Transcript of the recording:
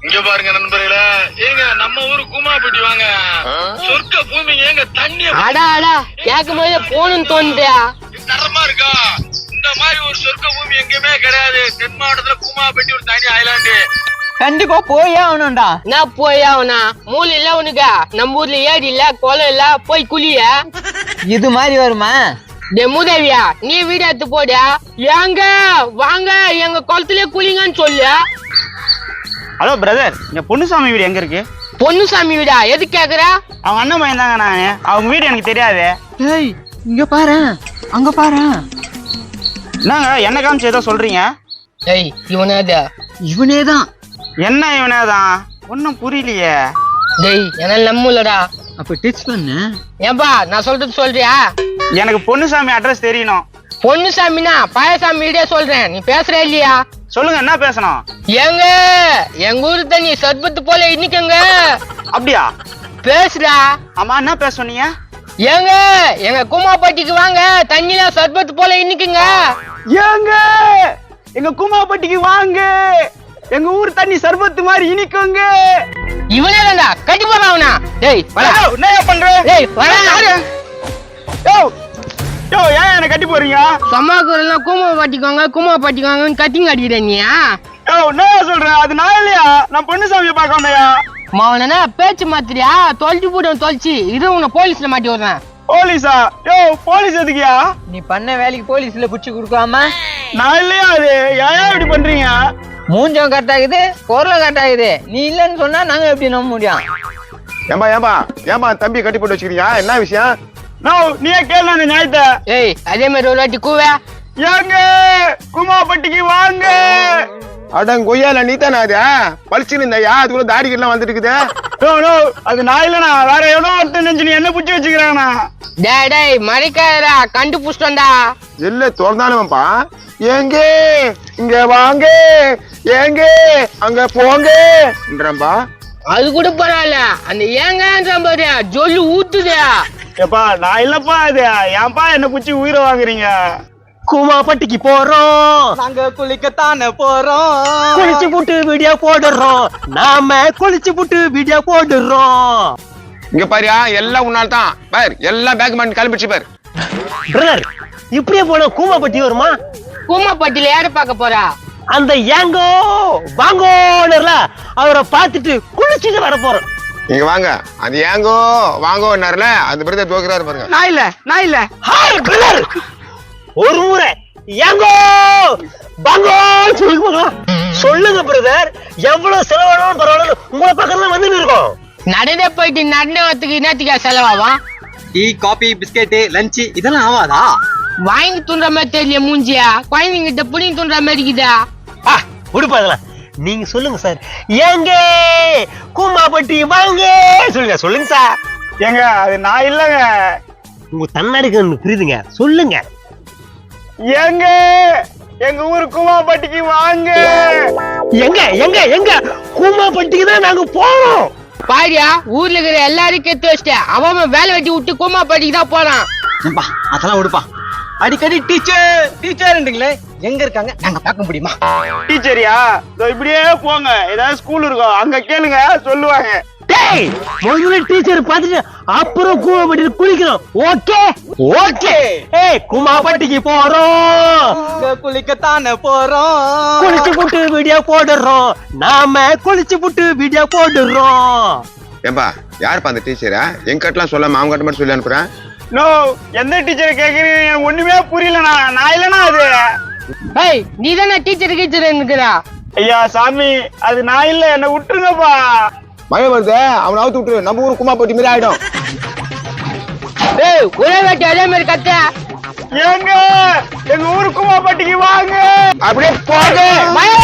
இங்க பாருங்க நண்பர்களே, ஏங்க நம்ம ஊரு கூமாப்பட்டி வாங்க, சொர்க்க பூமி. ஏங்க தண்ணி அடா அடா கேட்கும் போதே போகணும்னு தோணுதா? தரமா இருக்கா? இந்த மாதிரி ஒரு சொர்க்க பூமி எங்கேயுமே கிடையாது. தென் மாவட்டத்துல கூமாப்பட்டி ஒரு தனி ஐலாண்டு. கண்டிப்பா போயே ஆகணும்டா. நான் போய் ஆகணா? மூளை இல்ல உனக்கு? நம்ம ஊர்ல ஏரி இல்ல, குளம் இல்ல, போய் குளிய. இது மாதிரி வருமா? மூதேவியா, நீ வீடு எடுத்து போடியா? ஏங்க வாங்க எங்க குளத்துல குளிங்கன்னு சொல்லு. ஹலோ பிரதர், இங்க பொன்னுசாமி வீடு எங்க இருக்கு? பொன்னுசாமி வீடா? எது கேக்குற? அவங்க அண்ணன் பையன் தாங்க நானு. அவங்க வீடு எனக்கு தெரியாது. ஏய் இங்க பாரு, அங்க பாரு. என்னங்க என்ன காமிச்சு ஏதோ சொல்றீங்க? ஏய் இவனேதா? இவனேதான். என்ன இவனேதான்? ஒன்னும் புரியலையே. டேய் என்னால நம்பலடா. அப்ப டச் பண்ணு. ஏன்பா நான் சொல்றது சொல்றியா? எனக்கு பொன்னுசாமி அட்ரஸ் தெரியணும். பொன்னுசாமினா பழசாமி வீடே சொல்றேன், நீ பேசுற இல்லையா? சொல்லுங்க, என்ன பேசணும்? ஏங்க எங்க ஊரு தண்ணி சர்பத்து போல இன்னிக்கங்க. அப்படியா? பேசுடா. ஆமா, என்ன பேச சொன்னீங்க? ஏங்க எங்க கூமாப்பட்டிக்கு வாங்க, தண்ணில சர்பத்து போல இன்னிக்குங்க. ஏங்க எங்க கூமாப்பட்டிக்கு வாங்க, எங்க ஊர் தண்ணி சர்பத்து மாதிரி இனிக்குங்க. இவனே தான்டா, கட்டி போறான் அவனா. டேய் வர. என்ன பண்ற? டேய் வர. யோ யோ, ஏன் என்ன கட்டி போறீங்க? சம்மாக்குறலாம் கூமாப்பட்டிக்கு வாங்க, கூமாப்பட்டிக்கு வாங்கன்னு கத்திங்க அடிக்கிற நீயா? யோ என்ன சொல்ற? அது நான் இல்லையா? நான் பொன்னுசாமியை பார்க்க வந்தையா? மாவனா பேச்சு மாத்திரியா? தொலைச்சு போடுவேன் தொலைச்சு. இது உன்னை போலீஸ்ல மாட்டி விடுறேன். போலீஸா? யோ போலீஸ் எதுக்கியா? நீ பண்ண வேலைக்கு போலீஸ்ல புடிச்சு கொடுக்காம நான் இல்லையா? அது ஏன் இப்படி பண்றீங்க? மூஞ்சம் கரெக்ட் ஆகுது, குரல் கரெக்ட் ஆகுது. நீ இல்லன்னு சொன்னா நாங்க எப்படி நம்ப முடியும்? ஏம்பா தம்பி கட்டி போட்டு வச்சுக்கிறியா? என்ன விஷயம்? நோ, நீயே கேளு அந்த நியாயத்தை. ஏய் அதே மாதிரி ஒரு வாட்டி கூவ. ஏங்க கூமாப்பட்டிக்கு வாங்க. அடங்க கொய்யால நீ தானே அது பழிச்சுன்னு இந்த அதுக்குள்ள தாடிக்கெல்லாம் வந்துட்டு இருக்குது. நோ நோ, அது நான் இல்லைண்ணா, வேற எவ்வளோ ஒருத்தன் நினைச்சு நீ என்ன பிடிச்சி வச்சுக்கிறாங்கண்ணா. டேய் டேய் மறைக்காதடா, கண்டுபிடிச்சிட்டோம்டா. எல்ல திறந்தாலும்ப்பா. ஏங்க இங்க வாங்க, ஏங்க அங்க போங்கன்றம்பா. அது கூட பரவாயில்ல, அந்த ஏங்கன்ற பாரு ஜொல்லு ஊத்துதே. எப்பா நான் இல்லப்பா, அது ஏன்பா என்ன பிடிச்சி உயிரை வாங்குறீங்க? கூமாப்பட்டிக்கு போறோம், நாங்க குளிக்கத்தானே போறோம். குளிச்சு புட்டு வீடியோ போடுறோம், நாம குளிச்சு புட்டு வீடியோ போடுறோம். இங்க பாரியா, எல்லாம் உன்னால தான் பார். எல்லாம் பேக் பண்ணி கிளம்பிடுச்சு பார். பிரதர், இப்படியே போன கூமாப்பட்டி வருமா? கூமாப்பட்டியில யாரு பார்க்க போறா? அந்த ஏங்கோ வாங்கோனர்ல அவரை பார்த்துட்டு குளிச்சுட்டு வர போறோம். நீங்க வாங்க. அது ஏங்கோ வாங்கோன்னாருல, அந்த பிரதர் தோக்குறாரு பாருங்க. நான் இல்ல. ஹாய் பிரதர், ஒரு முறை ஏங்கோ வாங்கோ சொல்லுங்க பிரதர். எவ்வளவு செலவானாலும் பரவாயில்ல, உங்களை பக்கத்துல வந்து இருக்கோம். நடந்தே போயிட்டு நடந்தே வரத்துக்கு என்னத்துக்கா செலவாகும்? டீ, காபி, பிஸ்கெட்டு, லஞ்ச் இதெல்லாம் ஆவாதா? வாங்கி துண்ற மாதிரி தெரியல மூஞ்சியா, குழந்தைங்கிட்ட புடிங்கி துண்ற மாதிரி இருக்குதா? உடுப்பாதலாம். நீங்க சொல்லுங்க சார். ஏங்க கூமாப்பட்டி வாங்க சொல்லுங்க. சொல்லுங்க சார். ஏங்க அது நான் இல்லங்க. உங்க தன்னாடிக்கு புரியுதுங்க, சொல்லுங்க. ஏங்க எங்க ஊர் கூமாப்பட்டிக்கு வாங்க. எங்க எங்க எங்க கூமாப்பட்டிக்கு தான் நாங்க போறோம். பாரியா, ஊர்ல இருக்கிற எல்லாரும் கெத்து வச்சிட்டேன். அவன் வேலை வெட்டி விட்டு கூமாப்பட்டிக்கு தான் போறான். அதெல்லாம் விடுப்பா. அடிக்கடி டீச்சர் டீச்சர்ன்றீங்களே, எங்க இருக்காங்க? நாங்க பார்க்க முடியுமா? டீச்சரியா? இப்படியே போங்க, ஏதாவது ஸ்கூல் இருக்கும் அங்க கேளுங்க, சொல்லுவாங்க. டேய் முதல்ல டீச்சர் பார்த்துட்டு அப்புறம் கூமாப்பட்டிக்கு குளிக்கிறோம். Okay okay. ஏய் கூமாப்பட்டிக்கு போறோம், குளிக்கத்தானே போறோம். குளிச்சு புட்டு வீடியோ போடுறோம், நாம குளிச்சு புட்டு வீடியோ போடுறோம். ஏம்பா யாருப்பா அந்த டீச்சரா? எங்க கட்டலாம் சொல்லாம அவங்க கட்ட மட்டும் சொல்லி அனுப்புறேன். நோ, எந்த டீச்சர் கேக்குறீங்க? எனக்கு ஒண்ணுமே புரியலண்ணா. நான் இல்லனா அது. ஏய் நீ தானே டீச்சர் கீச்சர் இருக்கிறா? ஐயா சாமி, அது நான் இல்ல, என்ன விட்டுருங்கப்பா. மழை வருது, அவனை அவுத்து விட்டுரு. நம்ம ஊர் கூமாப்பட்டி மாதிரி ஆயிடும். ஏய் ஒரே வாட்டி அதே மாதிரி கத்த. ஏங்க எங்க ஊர் கூமாப்பட்டிக்கு வாங்க. அப்படியே போங்க. மழை